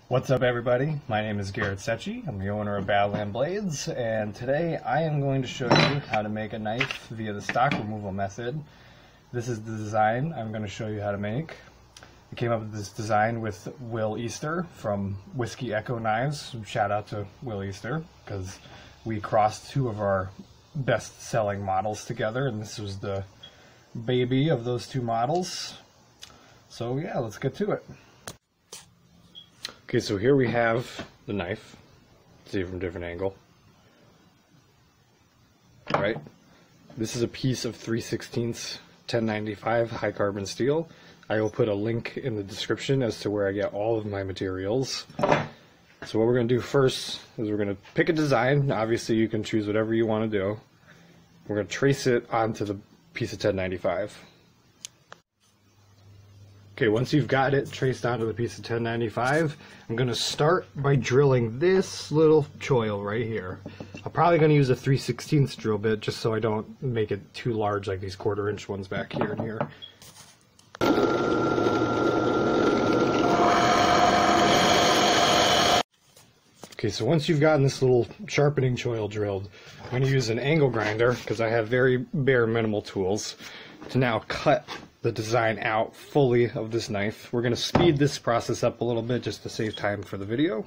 What's up, everybody? My name is Garrett Secchi. I'm the owner of Badland Blades, and today I am going to show you how to make a knife via the stock removal method. This is the design I'm going to show you how to make. I came up with this design with Will Easter from Whiskey Echo Knives. Shout out to Will Easter, because we crossed two of our best-selling models together, and this was the baby of those two models. So yeah, let's get to it. Okay, so here we have the knife. See it from a different angle. Right? This is a piece of 3/16 1095 high carbon steel. I will put a link in the description as to where I get all of my materials. So what we're going to do first is we're going to pick a design. Obviously you can choose whatever you want to do. We're going to trace it onto the piece of 1095. Okay, once you've got it traced onto the piece of 1095, I'm going to start by drilling this little choil right here. I'm probably going to use a 3/16 drill bit just so I don't make it too large like these 1/4 inch ones back here and here. Okay, so once you've gotten this little sharpening choil drilled, I'm going to use an angle grinder, because I have very bare minimal tools, to now cut the design out fully of this knife. We're going to speed this process up a little bit just to save time for the video.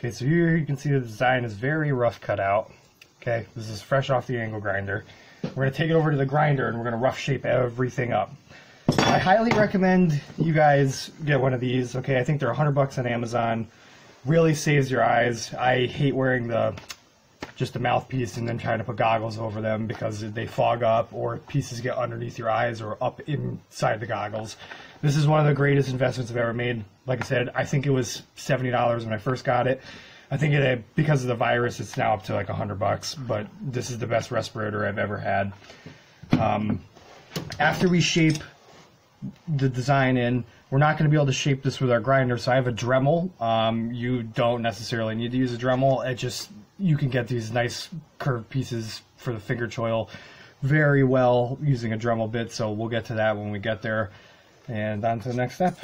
Okay, so here you can see the design is very rough cut out. Okay, this is fresh off the angle grinder. We're going to take it over to the grinder and we're going to rough shape everything up. I highly recommend you guys get one of these. Okay, I think they're $100 on Amazon. Really saves your eyes. I hate wearing just the mouthpiece and then trying to put goggles over them because they fog up or pieces get underneath your eyes or up inside the goggles. This is one of the greatest investments I've ever made. Like I said, I think it was $70 when I first got it. I think because of the virus, it's now up to like $100, but this is the best respirator I've ever had. After we shape the design in, we're not going to be able to shape this with our grinder, so I have a Dremel. You don't necessarily need to use a Dremel. You can get these nice curved pieces for the finger choil very well using a Dremel bit, so we'll get to that when we get there. And on to the next step.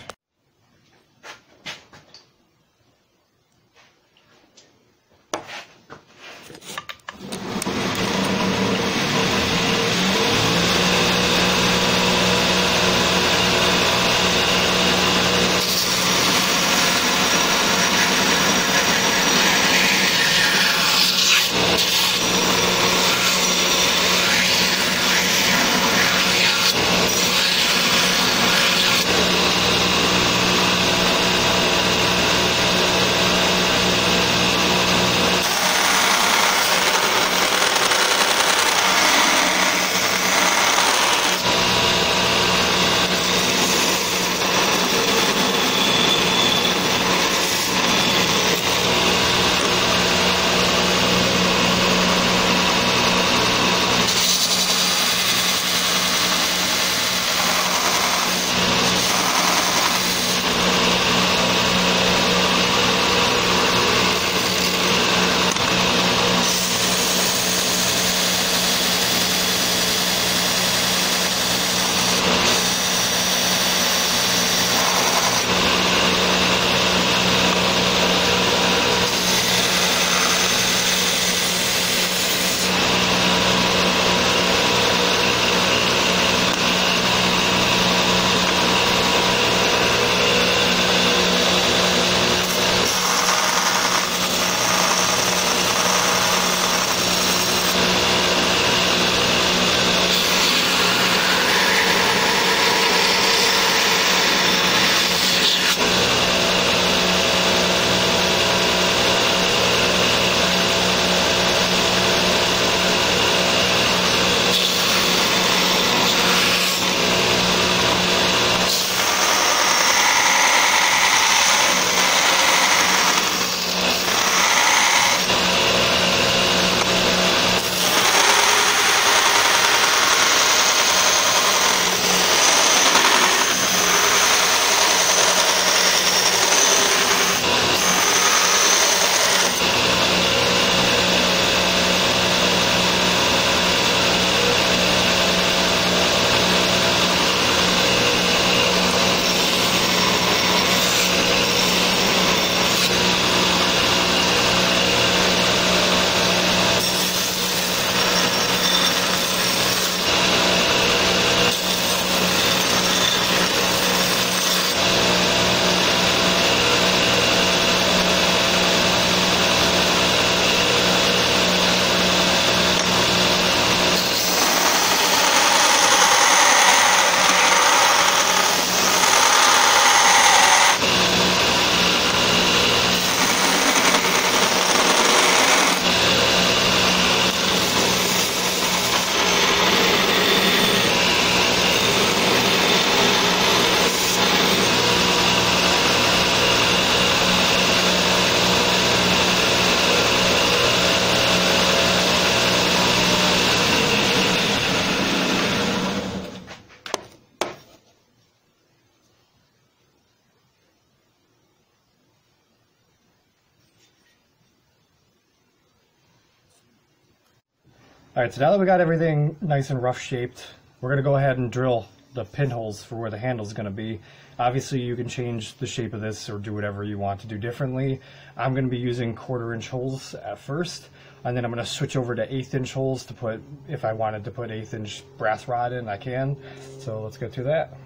Alright, so now that we got everything nice and rough shaped, we're going to go ahead and drill the pinholes for where the handle is going to be. Obviously you can change the shape of this or do whatever you want to do differently. I'm going to be using 1/4-inch holes at first, and then I'm going to switch over to 1/8-inch holes to put, if I wanted to put 1/8-inch brass rod in, I can. So let's go through that.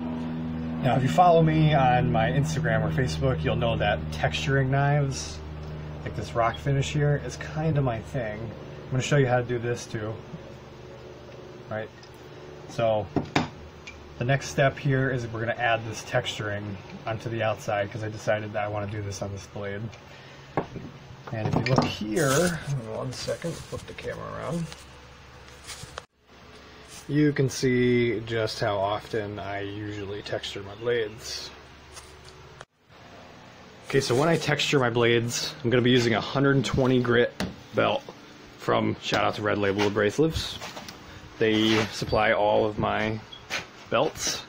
Now if you follow me on my Instagram or Facebook, you'll know that texturing knives, like this rock finish here, is kind of my thing. I'm going to show you how to do this too. Right, so the next step here is we're going to add this texturing onto the outside because I decided that I want to do this on this blade. And if you look here, 1 second, flip the camera around, you can see just how often I usually texture my blades. Okay, so when I texture my blades, I'm going to be using a 120 grit belt from, shout out to Red Label Abrasives. They supply all of my belts.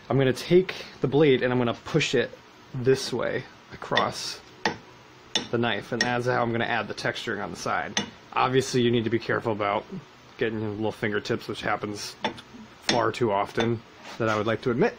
I'm going to take the blade and I'm going to push it this way across the knife, and that's how I'm going to add the texturing on the side. Obviously you need to be careful about getting your little fingertips, which happens far too often that I would like to admit.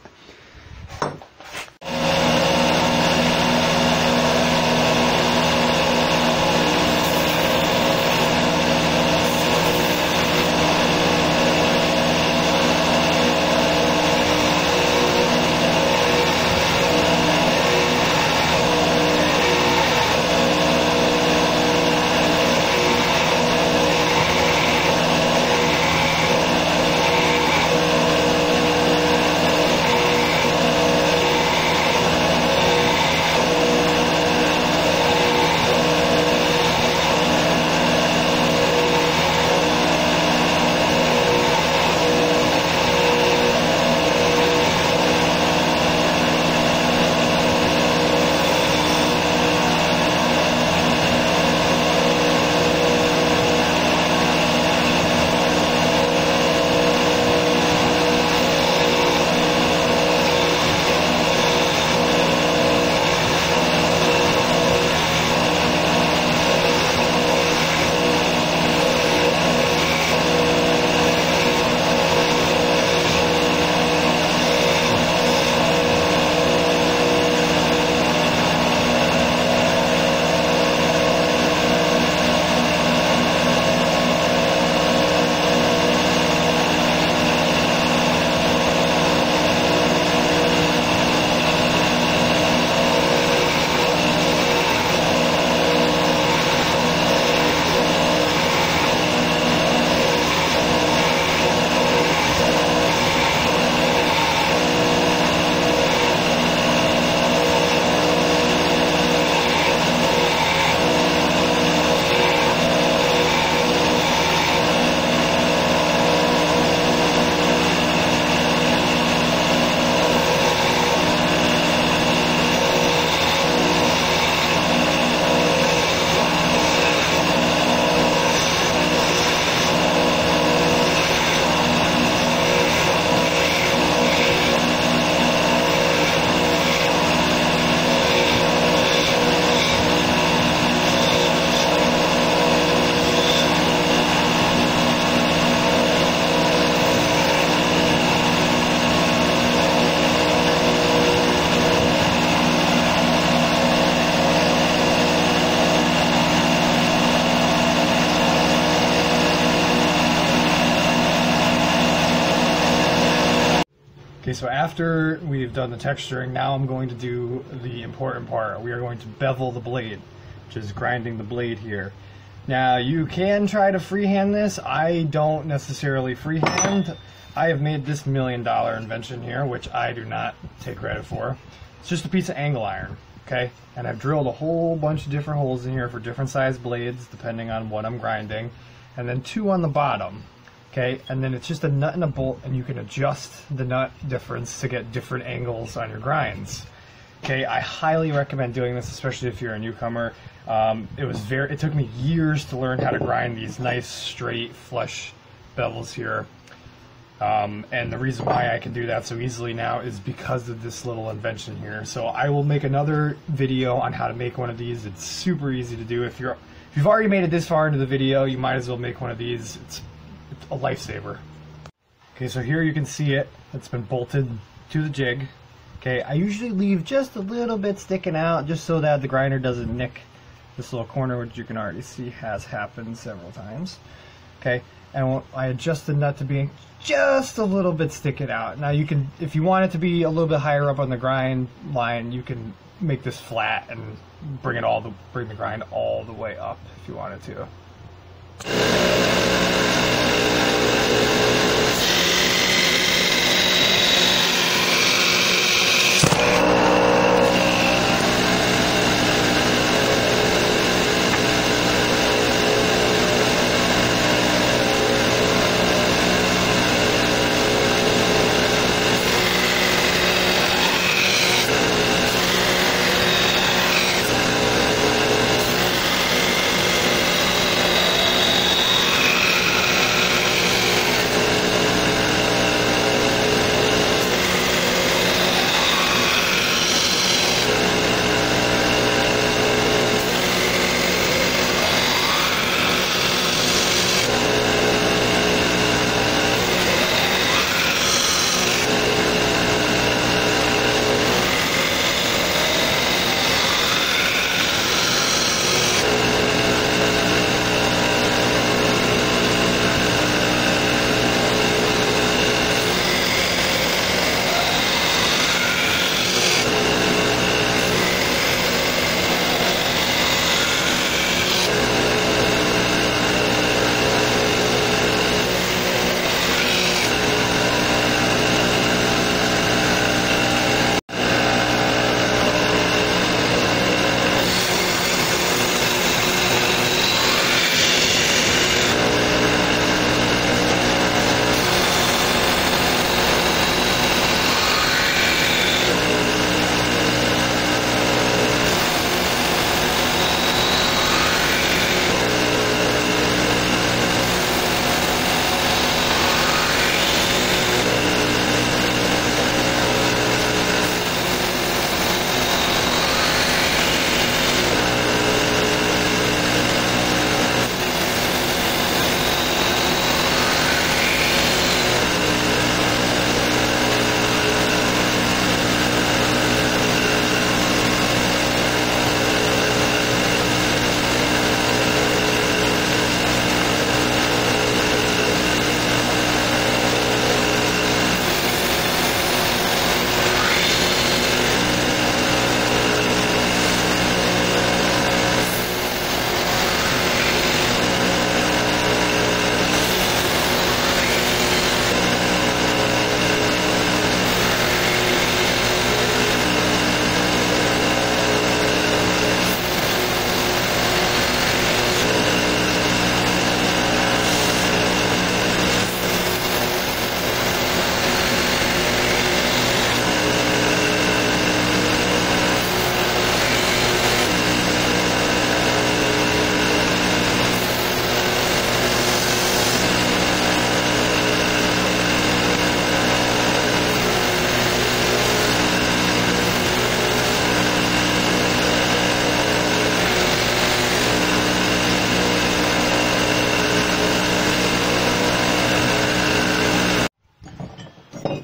Okay, so after we've done the texturing, now I'm going to do the important part. We are going to bevel the blade, which is grinding the blade here. Now, you can try to freehand this. I don't necessarily freehand. I have made this $1 million invention here, which I do not take credit for. It's just a piece of angle iron, okay? And I've drilled a whole bunch of different holes in here for different size blades, depending on what I'm grinding. And then 2 on the bottom. Okay, and then it's just a nut and a bolt, and you can adjust the nut difference to get different angles on your grinds. Okay, I highly recommend doing this, especially if you're a newcomer. It took me years to learn how to grind these nice, straight, flush bevels here. And the reason why I can do that so easily now is because of this little invention here. So I will make another video on how to make one of these. It's super easy to do. If you've already made it this far into the video, you might as well make one of these. It's a lifesaver. Okay, so here you can see it. It's been bolted to the jig. Okay, I usually leave just a little bit sticking out just so that the grinder doesn't nick this little corner, which you can already see has happened several times. Okay, and I adjust the nut to be just a little bit sticking out. Now you can, if you want it to be a little bit higher up on the grind line, you can make this flat and bring the grind all the way up if you wanted to.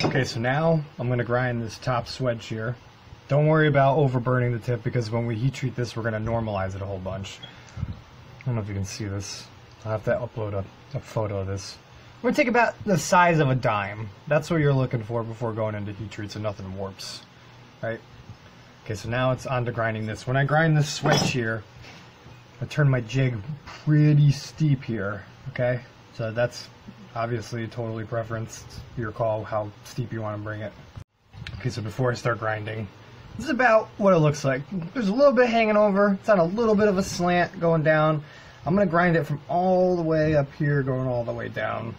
Okay, so now I'm going to grind this top swedge here. Don't worry about overburning the tip because when we heat treat this, we're going to normalize it a whole bunch. I don't know if you can see this. I'll have to upload a photo of this. We're going to take about the size of a dime. That's what you're looking for before going into heat treat so nothing warps. Right? Okay, so now it's on to grinding this. When I grind this swedge here, I turn my jig pretty steep here. Okay? So that's obviously totally preference. It's your call how steep you want to bring it. Okay, so before I start grinding, this is about what it looks like. There's a little bit hanging over. It's on a little bit of a slant going down. I'm going to grind it from all the way up here going all the way down.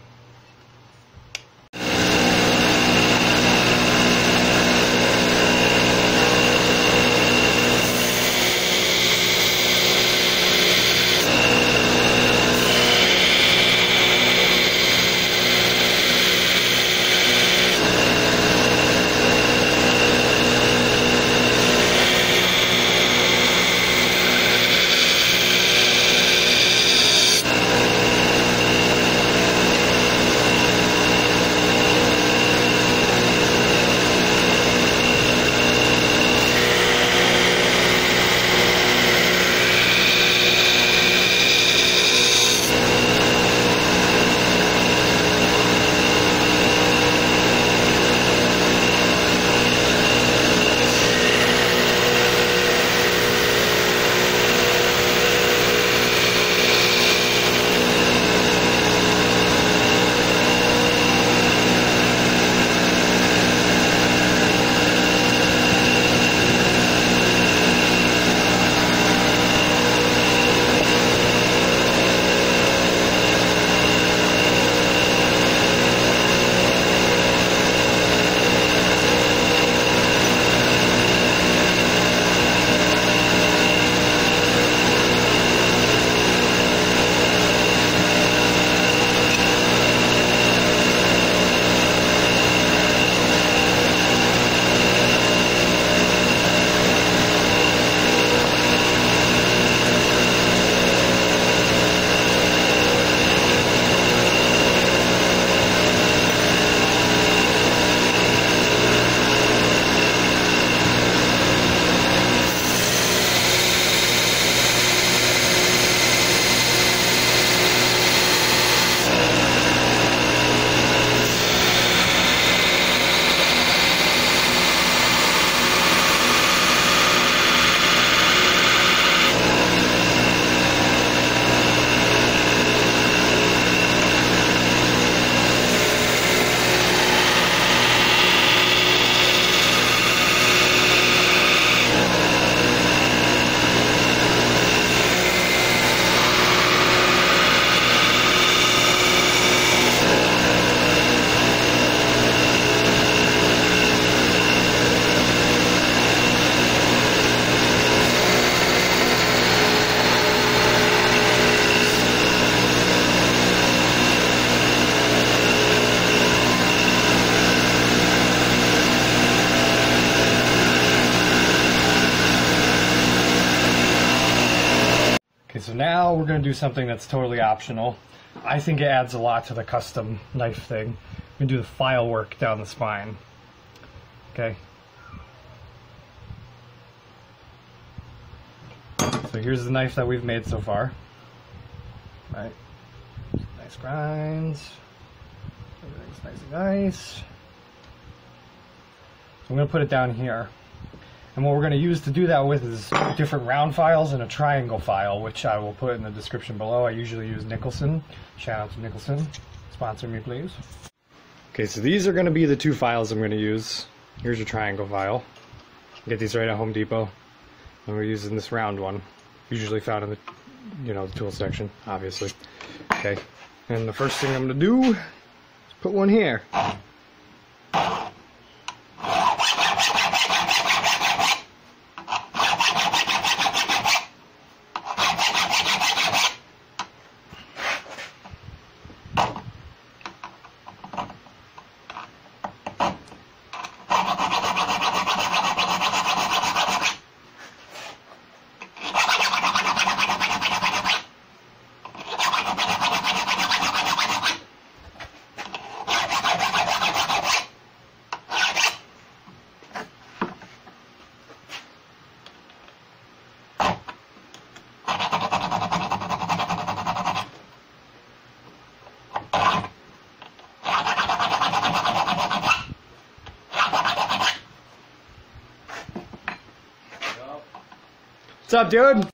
Okay, so now we're going to do something that's totally optional. I think it adds a lot to the custom knife thing. We're going to do the file work down the spine. Okay. So here's the knife that we've made so far. Right. Nice grinds. Everything's nice and nice. So I'm going to put it down here. And what we're going to use to do that with is different round files and a triangle file, which I will put in the description below. I usually use Nicholson. Shout out to Nicholson. Sponsor me, please. Okay, so these are going to be the two files I'm going to use. Here's your triangle file. Get these right at Home Depot. And we're using this round one, usually found in the, the tool section, obviously. Okay, and the first thing I'm going to do is put one here. What's up, dude?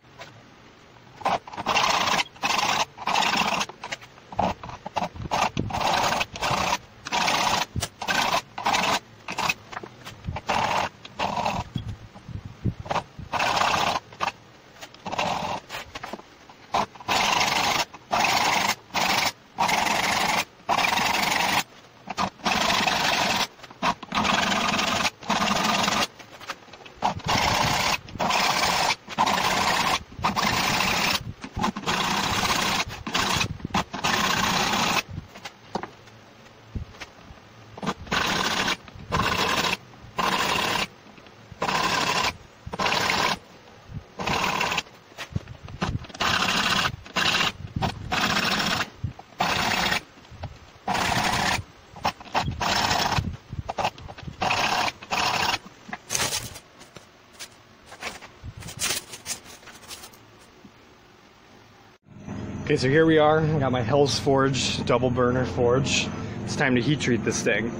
Okay, so here we are. I got my Hell's Forge double burner forge. It's time to heat treat this thing.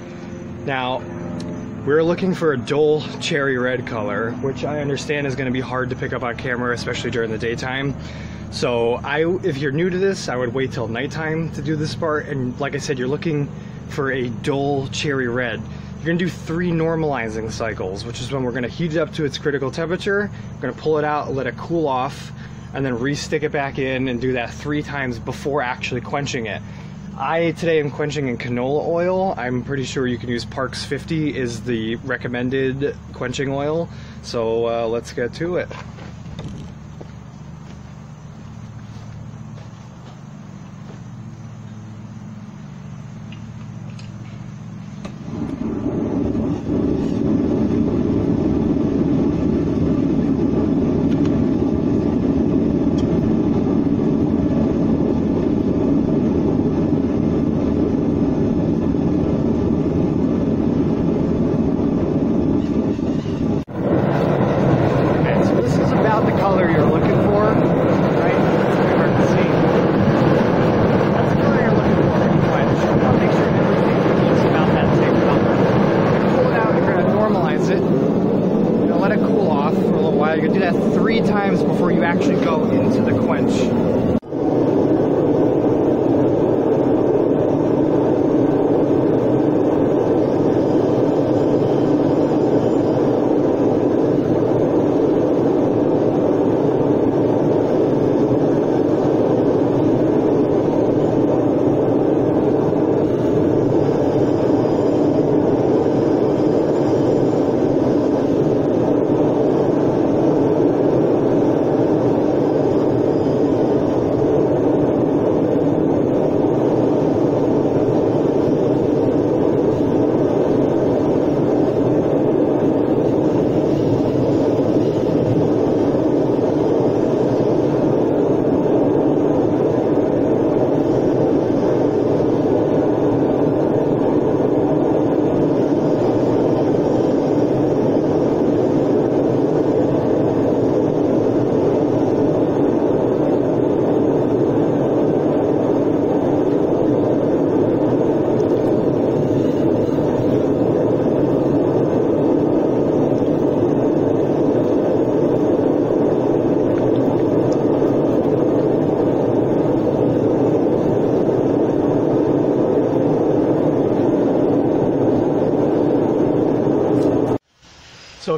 Now, we're looking for a dull cherry red color, which I understand is going to be hard to pick up on camera, especially during the daytime. So if you're new to this, I would wait till nighttime to do this part. And like I said, you're looking for a dull cherry red. You're going to do 3 normalizing cycles, which is when we're going to heat it up to its critical temperature. We're going to pull it out, let it cool off, and then re-stick it back in and do that 3 times before actually quenching it. I today am quenching in canola oil. I'm pretty sure you can use Parks 50 is the recommended quenching oil. So let's get to it.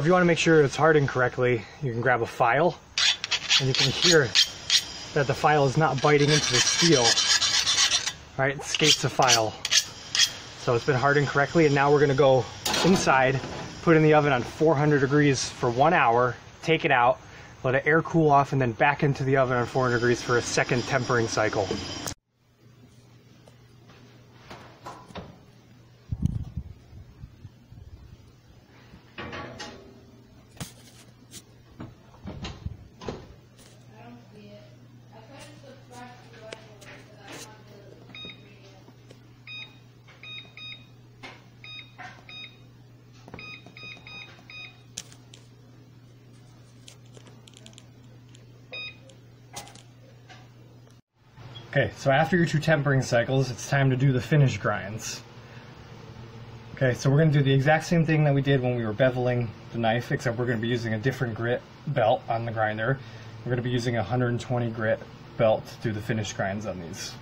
if you want to make sure it's hardened correctly, you can grab a file, and you can hear that the file is not biting into the steel. All right, it escapes the file. So it's been hardened correctly, and now we're gonna go inside, put it in the oven on 400 degrees for 1 hour, take it out, let it air cool off, and then back into the oven on 400 degrees for a second tempering cycle. Okay, so after your 2 tempering cycles, it's time to do the finish grinds. Okay, so we're going to do the exact same thing that we did when we were beveling the knife, except we're going to be using a different grit belt on the grinder. We're going to be using a 120 grit belt to do the finish grinds on these.